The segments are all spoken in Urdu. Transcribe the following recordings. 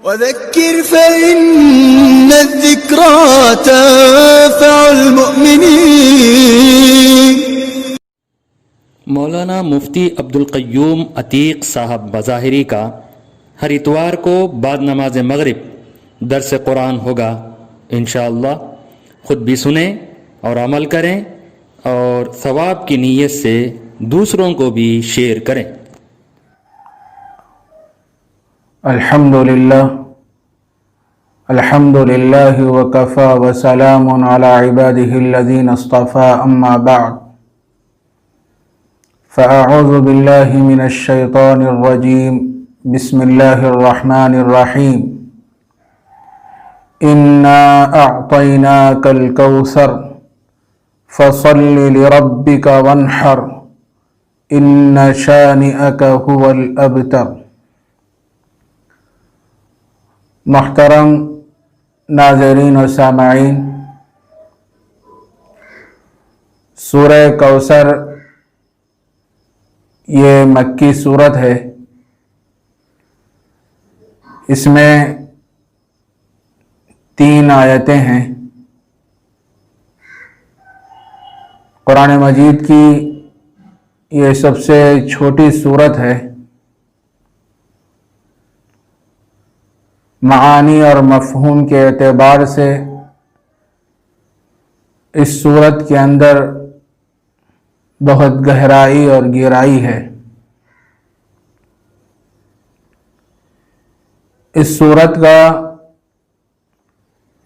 وذكر فإن الذكرى تنفع المؤمنين۔ مولانا مفتی عبدالقیوم عتیق صاحب بظاہری کا ہر اتوار کو بعد نماز مغرب درس قرآن ہوگا انشاءاللہ۔ خود بھی سنیں اور عمل کریں اور ثواب کی نیت سے دوسروں کو بھی شیئر کریں۔ الحمد للہ وکفى وسلام علی عباده الذین اصطفى اما بعد فاعوذ باللہ من الشیطان الرجیم بسم اللہ الرحمن الرحیم انا اعطیناک الکوثر فصل لربک وانحر ان شانئک هو الابتر۔ محترم ناظرین و سامعین، سورہ کوثر یہ مکی سورت ہے۔ اس میں 3 آیتیں ہیں۔ قرآن مجید کی یہ سب سے چھوٹی سورت ہے۔ معانی اور مفہوم کے اعتبار سے اس سورت کے اندر بہت گہرائی اور گہرائی ہے۔ اس سورت کا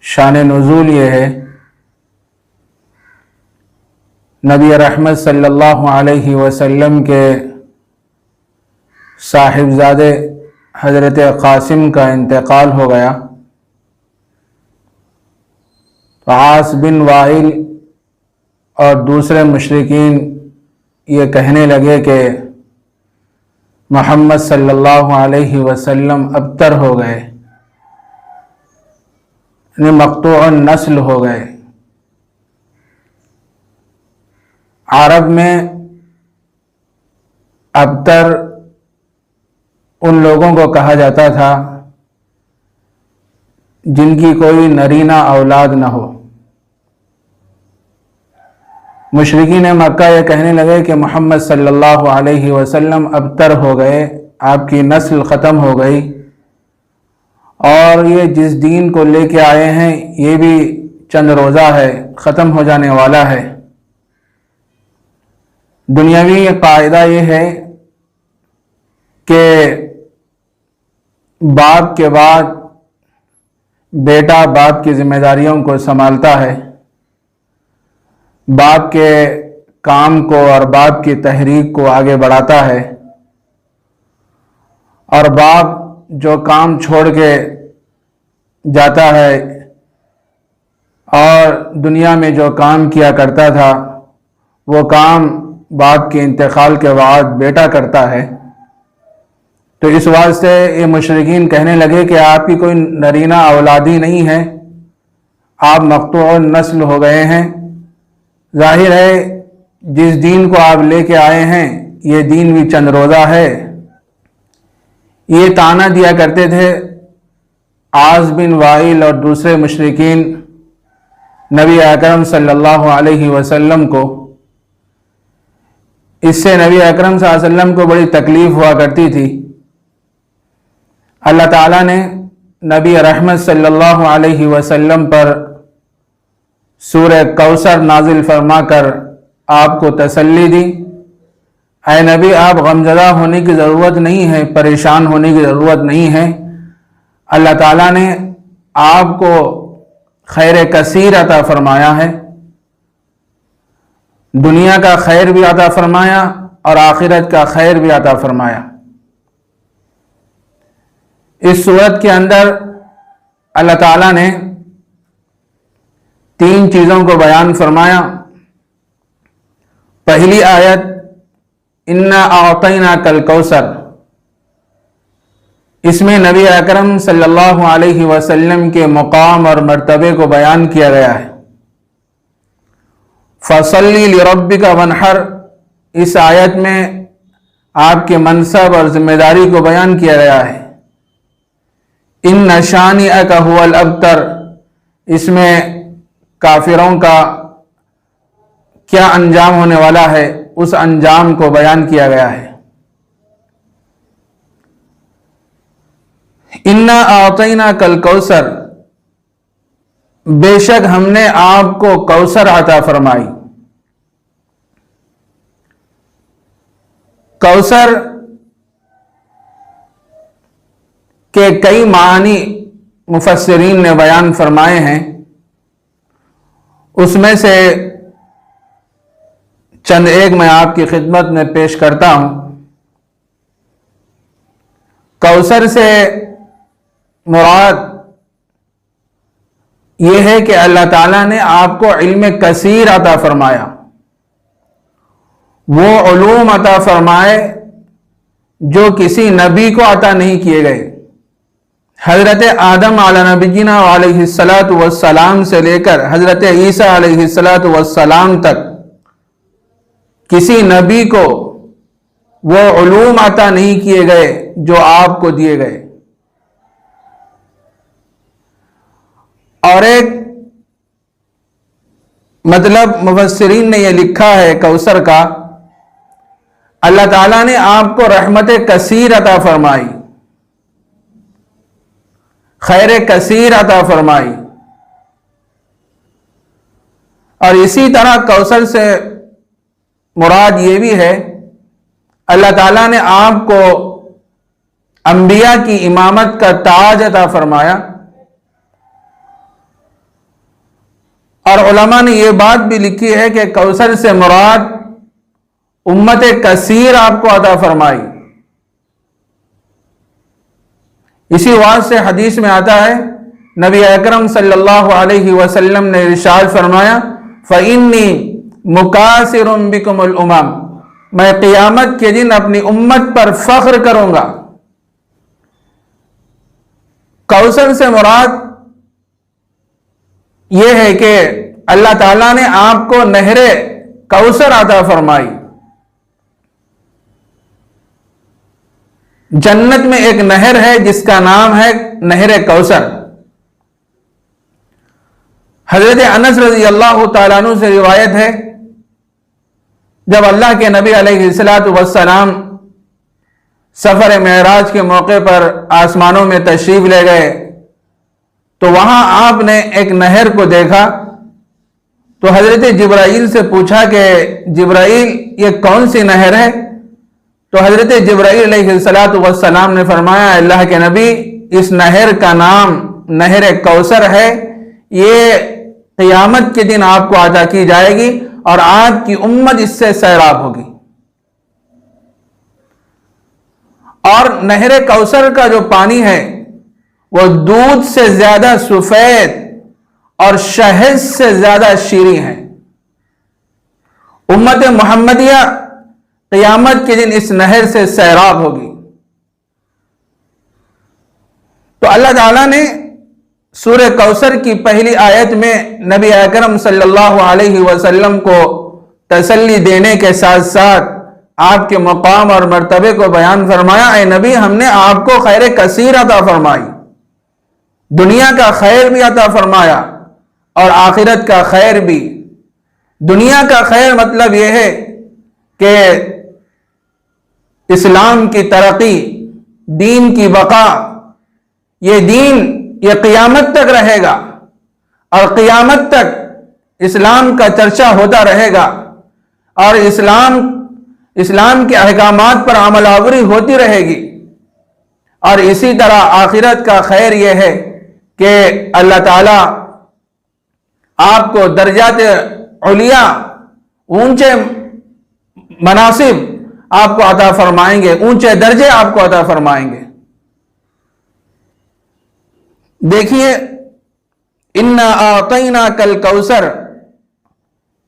شان نزول یہ ہے، نبی رحمت صلی اللہ علیہ وسلم کے صاحبزادے حضرت قاسم کا انتقال ہو گیا۔ تو عاص بن وائل اور دوسرے مشرکین یہ کہنے لگے کہ محمد صلی اللہ علیہ وسلم ابتر ہو گئے، یعنی مقطوع النسل ہو گئے۔ عرب میں ابتر ان لوگوں کو کہا جاتا تھا جن کی کوئی نرینہ اولاد نہ ہو۔ مشرکین مکہ یہ کہنے لگے کہ محمد صلی اللہ علیہ وسلم ابتر ہو گئے، آپ کی نسل ختم ہو گئی، اور یہ جس دین کو لے کے آئے ہیں یہ بھی چند روزہ ہے، ختم ہو جانے والا ہے۔ دنیاوی قاعدہ یہ ہے کہ باپ کے بعد بیٹا باپ کی ذمہ داریوں کو سنبھالتا ہے، باپ کے کام کو اور باپ کی تحریک کو آگے بڑھاتا ہے، اور باپ جو کام چھوڑ کے جاتا ہے اور دنیا میں جو کام کیا کرتا تھا وہ کام باپ کے انتقال کے بعد بیٹا کرتا ہے۔ تو اس واسطے یہ مشرکین کہنے لگے کہ آپ کی کوئی نرینہ اولادی نہیں ہے، آپ مقطوع النسل ہو گئے ہیں۔ ظاہر ہے جس دین کو آپ لے کے آئے ہیں یہ دین بھی چند روزہ ہے۔ یہ طعنہ دیا کرتے تھے عاص بن وائل اور دوسرے مشرکین نبی اکرم صلی اللہ علیہ وسلم کو۔ اس سے نبی اکرم صلی اللہ علیہ وسلم کو بڑی تکلیف ہوا کرتی تھی۔ اللہ تعالیٰ نے نبی رحمت صلی اللہ علیہ وسلم پر سورہ کوثر نازل فرما کر آپ کو تسلی دی، اے نبی آپ غمزدہ ہونے کی ضرورت نہیں ہے، پریشان ہونے کی ضرورت نہیں ہے۔ اللہ تعالیٰ نے آپ کو خیر کثیر عطا فرمایا ہے، دنیا کا خیر بھی عطا فرمایا اور آخرت کا خیر بھی عطا فرمایا۔ اس صورت کے اندر اللہ تعالیٰ نے 3 چیزوں کو بیان فرمایا۔ پہلی آیت انا اعطیناک الکوثر، اس میں نبی اکرم صلی اللہ علیہ وسلم کے مقام اور مرتبے کو بیان کیا گیا ہے۔ فصلی لربک وانحر، اس آیت میں آپ کے منصب اور ذمہ داری کو بیان کیا گیا ہے ان شانئک هو الابتر، اس میں کافروں کا کیا انجام ہونے والا ہے اس انجام کو بیان کیا گیا ہے۔ انا اعطیناک الکوثر، بے شک ہم نے آپ کو کوثر عطا فرمائی۔ کوثر کے کئی معنی مفسرین نے بیان فرمائے ہیں، اس میں سے چند ایک میں آپ کی خدمت میں پیش کرتا ہوں۔ کوثر سے مراد یہ ہے کہ اللہ تعالیٰ نے آپ کو علم کثیر عطا فرمایا، وہ علوم عطا فرمائے جو کسی نبی کو عطا نہیں کیے گئے۔ حضرت آدم علی نبینا علیہ الصلاۃ والسلام سے لے کر حضرت عیسیٰ علیہ الصلاۃ والسلام تک کسی نبی کو وہ علوم عطا نہیں کیے گئے جو آپ کو دیے گئے۔ اور ایک مطلب مفسرین نے یہ لکھا ہے کوثر کا، اللہ تعالیٰ نے آپ کو رحمت کثیر عطا فرمائی، خیر کثیر عطا فرمائی۔ اور اسی طرح کوثر سے مراد یہ بھی ہے اللہ تعالیٰ نے آپ کو انبیاء کی امامت کا تاج عطا فرمایا۔ اور علماء نے یہ بات بھی لکھی ہے کہ کوثر سے مراد امت کثیر آپ کو عطا فرمائی۔ اسی وجہ سے حدیث میں آتا ہے، نبی اکرم صلی اللہ علیہ وسلم نے ارشاد فرمایا، فَإِنِّي مُكَاثِرٌ بِكُمُ الْأُمَمَ، میں قیامت کے دن اپنی امت پر فخر کروں گا۔ کوثر سے مراد یہ ہے کہ اللہ تعالیٰ نے آپ کو نہر کوثر عطا فرمائی۔ جنت میں ایک نہر ہے جس کا نام ہے نہر کوثر۔ حضرت انس رضی اللہ تعالیٰ عنہ سے روایت ہے، جب اللہ کے نبی علیہ الصلاۃ والسلام سفر معراج کے موقع پر آسمانوں میں تشریف لے گئے تو وہاں آپ نے ایک نہر کو دیکھا، تو حضرت جبرائیل سے پوچھا کہ جبرائیل یہ کون سی نہر ہے؟ تو حضرت جبرائیل علیہ الصلاۃ والسلام نے فرمایا، اللہ کے نبی اس نہر کا نام نہر کوثر ہے، یہ قیامت کے دن آپ کو عطا کی جائے گی اور آپ کی امت اس سے سیراب ہوگی۔ اور نہر کوثر کا جو پانی ہے وہ دودھ سے زیادہ سفید اور شہد سے زیادہ شیریں ہے۔ امت محمدیہ قیامت کے دن اس نہر سے سیراب ہوگی۔ تو اللہ تعالیٰ نے سورہ کوثر کی پہلی آیت میں نبی اکرم صلی اللہ علیہ وسلم کو تسلی دینے کے ساتھ ساتھ آپ کے مقام اور مرتبے کو بیان فرمایا، اے نبی ہم نے آپ کو خیر کثیر عطا فرمائی، دنیا کا خیر بھی عطا فرمایا اور آخرت کا خیر بھی۔ دنیا کا خیر مطلب یہ ہے کہ اسلام کی ترقی، دین کی بقا، یہ دین یہ قیامت تک رہے گا اور قیامت تک اسلام کا چرچا ہوتا رہے گا اور اسلام کے احکامات پر عمل آوری ہوتی رہے گی۔ اور اسی طرح آخرت کا خیر یہ ہے کہ اللہ تعالیٰ آپ کو درجات علیہ، اونچے مناصب آپ کو عطا فرمائیں گے، اونچے درجے آپ کو عطا فرمائیں گے۔ دیکھیے، انا اعطیناک الکوثر،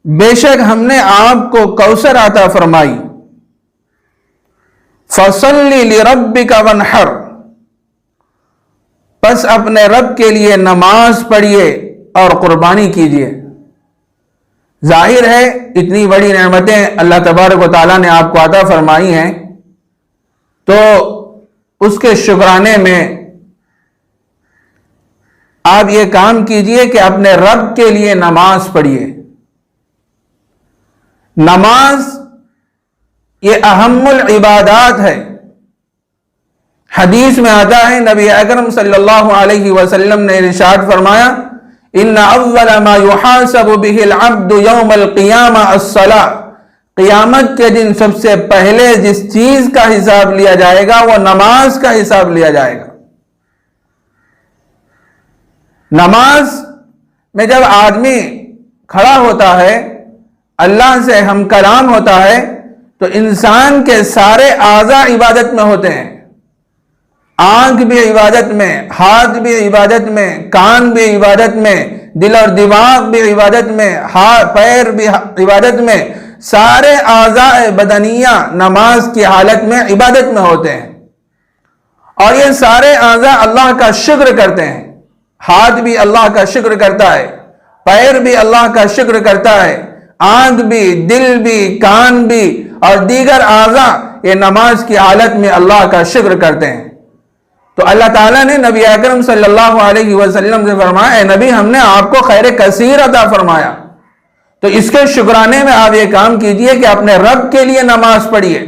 بے شک ہم نے آپ کو کوثر عطا فرمائی۔ فصل لربک وانحر، پس اپنے رب کے لیے نماز پڑھیے اور قربانی کیجیے۔ ظاہر ہے اتنی بڑی نعمتیں اللہ تبارک و تعالیٰ نے آپ کو عطا فرمائی ہیں، تو اس کے شکرانے میں آپ یہ کام کیجئے کہ اپنے رب کے لیے نماز پڑھیے. نماز یہ اہم العبادات ہے. حدیث میں آتا ہے نبی اکرم صلی اللہ علیہ وسلم نے ارشاد فرمایا ان اول ما يحاسب به العبد يوم القیامہ الصلاۃ. قیامت کے دن سب سے پہلے جس چیز کا حساب لیا جائے گا وہ نماز کا حساب لیا جائے گا. نماز میں جب آدمی کھڑا ہوتا ہے، اللہ سے ہم کلام ہوتا ہے، تو انسان کے سارے اعضاء عبادت میں ہوتے ہیں. آنکھ بھی عبادت میں، ہاتھ بھی عبادت میں، کان بھی عبادت میں، دل اور دماغ بھی عبادت میں، پیر بھی عبادت میں. سارے اعضاء بدنیہ نماز کی حالت میں عبادت میں ہوتے ہیں، اور یہ سارے اعضاء اللہ کا شکر کرتے ہیں. ہاتھ بھی اللہ کا شکر کرتا ہے، پیر بھی اللہ کا شکر کرتا ہے، آنکھ بھی، دل بھی، کان بھی اور دیگر اعضاء یہ نماز کی حالت میں اللہ کا شکر کرتے ہیں. تو اللہ تعالیٰ نے نبی اکرم صلی اللہ علیہ وسلم سے فرمایا اے نبی ہم نے آپ کو خیر کثیر عطا فرمایا، تو اس کے شکرانے میں آپ یہ کام کیجئے کہ اپنے رب کے لیے نماز پڑھیے.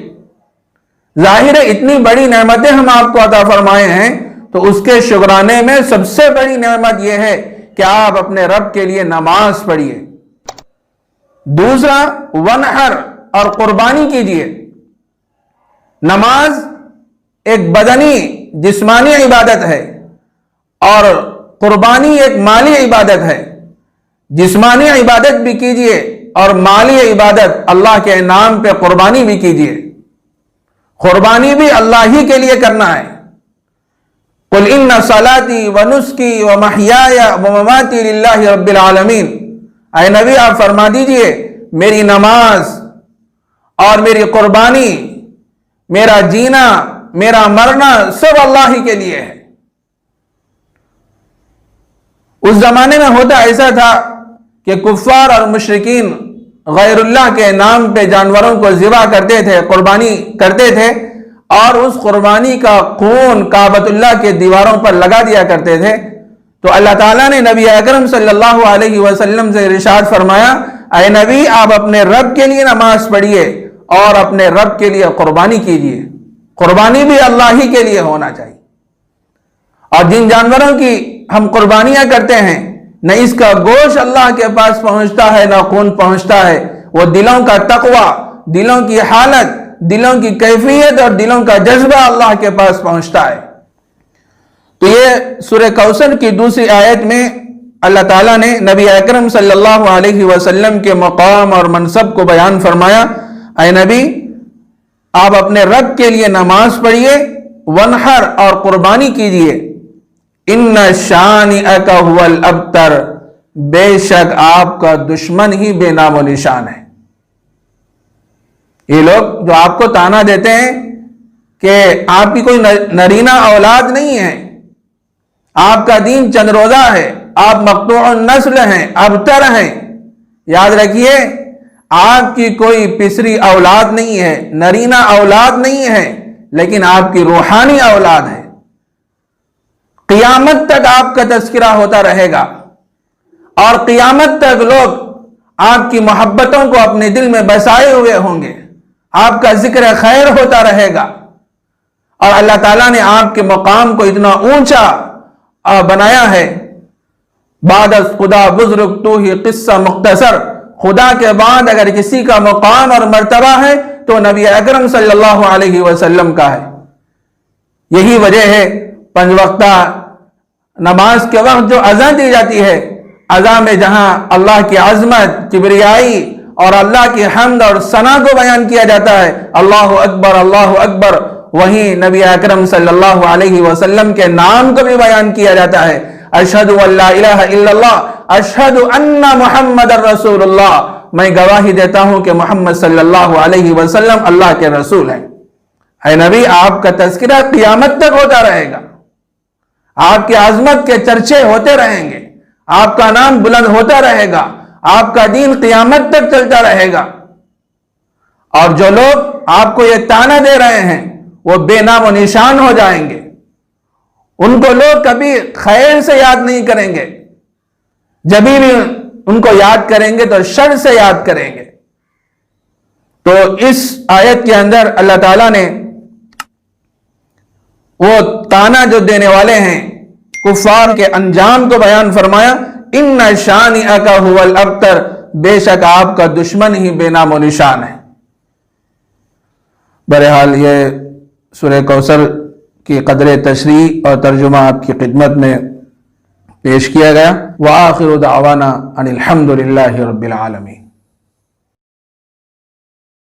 ظاہر ہے اتنی بڑی نعمتیں ہم آپ کو عطا فرمائے ہیں، تو اس کے شکرانے میں سب سے بڑی نعمت یہ ہے کہ آپ اپنے رب کے لیے نماز پڑھیے. دوسرا ونحر اور قربانی کیجئے. نماز ایک بدنی جسمانی عبادت ہے اور قربانی ایک مالی عبادت ہے. جسمانی عبادت بھی کیجئے اور مالی عبادت اللہ کے نام پہ قربانی بھی کیجئے. قربانی بھی اللہ ہی کے لیے کرنا ہے. قل ان صلاتی ونسکی ومحیای ومماتی للہ رب العالمین. اے نبی آپ فرما دیجئے میری نماز اور میری قربانی، میرا جینا، میرا مرنا سب اللہ ہی کے لیے ہے. اس زمانے میں ہوتا ایسا تھا کہ کفار اور مشرکین غیر اللہ کے نام پہ جانوروں کو ذبح کرتے تھے، قربانی کرتے تھے، اور اس قربانی کا خون کعبۃ اللہ کے دیواروں پر لگا دیا کرتے تھے. تو اللہ تعالیٰ نے نبی اکرم صلی اللہ علیہ وسلم سے ارشاد فرمایا اے نبی آپ اپنے رب کے لیے نماز پڑھیے اور اپنے رب کے لیے قربانی کیجیے. قربانی بھی اللہ ہی کے لیے ہونا چاہیے. اور جن جانوروں کی ہم قربانیاں کرتے ہیں نہ اس کا گوشت اللہ کے پاس پہنچتا ہے نہ خون پہنچتا ہے، وہ دلوں کا تقوی، دلوں کی حالت، دلوں کی کیفیت اور دلوں کا جذبہ اللہ کے پاس پہنچتا ہے. تو یہ سورہ کوثر کی دوسری آیت میں اللہ تعالیٰ نے نبی اکرم صلی اللہ علیہ وسلم کے مقام اور منصب کو بیان فرمایا اے نبی آپ اپنے رب کے لیے نماز پڑھیے، ونحر اور قربانی کیجیے. ان شانئک ھو الابتر، بے شک آپ کا دشمن ہی بے نام و نشان ہے. یہ لوگ جو آپ کو تانا دیتے ہیں کہ آپ کی کوئی نرینہ اولاد نہیں ہے، آپ کا دین چند روزہ ہے، آپ مقطوع النسل ہیں، ابتر ہیں، یاد رکھیے آپ کی کوئی پسری اولاد نہیں ہے، نرینہ اولاد نہیں ہے، لیکن آپ کی روحانی اولاد ہے. قیامت تک آپ کا تذکرہ ہوتا رہے گا اور قیامت تک لوگ آپ کی محبتوں کو اپنے دل میں بسائے ہوئے ہوں گے، آپ کا ذکر خیر ہوتا رہے گا. اور اللہ تعالیٰ نے آپ کے مقام کو اتنا اونچا بنایا ہے. بعد از خدا بزرگ تو ہی قصہ مختصر، خدا کے بعد اگر کسی کا مقام اور مرتبہ ہے تو نبی اکرم صلی اللہ علیہ وسلم کا ہے. یہی وجہ ہے 5 وقتہ نماز کے وقت جو اذان دی جاتی ہے، اذان میں جہاں اللہ کی عظمت، کبریائی اور اللہ کی حمد اور ثنا کو بیان کیا جاتا ہے، اللہ اکبر اللہ اکبر، وہیں نبی اکرم صلی اللہ علیہ وسلم کے نام کو بھی بیان کیا جاتا ہے. اشہد ان لا الہ الا اللہ اشہد ان محمد رسول اللہ، میں گواہی دیتا ہوں کہ محمد صلی اللہ علیہ وسلم اللہ کے رسول ہیں. اے نبی آپ کا تذکرہ قیامت تک ہوتا رہے گا، آپ کی عظمت کے چرچے ہوتے رہیں گے، آپ کا نام بلند ہوتا رہے گا، آپ کا دین قیامت تک چلتا رہے گا. اور جو لوگ آپ کو یہ تانا دے رہے ہیں وہ بے نام و نشان ہو جائیں گے، ان کو لوگ کبھی خیر سے یاد نہیں کریں گے، جب بھی ان کو یاد کریں گے تو شر سے یاد کریں گے۔ تو اس آیت کے اندر اللہ تعالیٰ نے وہ تانا جو دینے والے ہیں کفار کے انجام کو بیان فرمایا، ان شانئک ھو الابتر، بے شک آپ کا دشمن ہی بے نام و نشان ہے۔ بہرحال یہ سورہ کوثر کی قدر تشریح اور ترجمہ آپ کی خدمت میں پیش کیا گیا۔ وآخر دعوانا ان الحمد للہ رب العالمین۔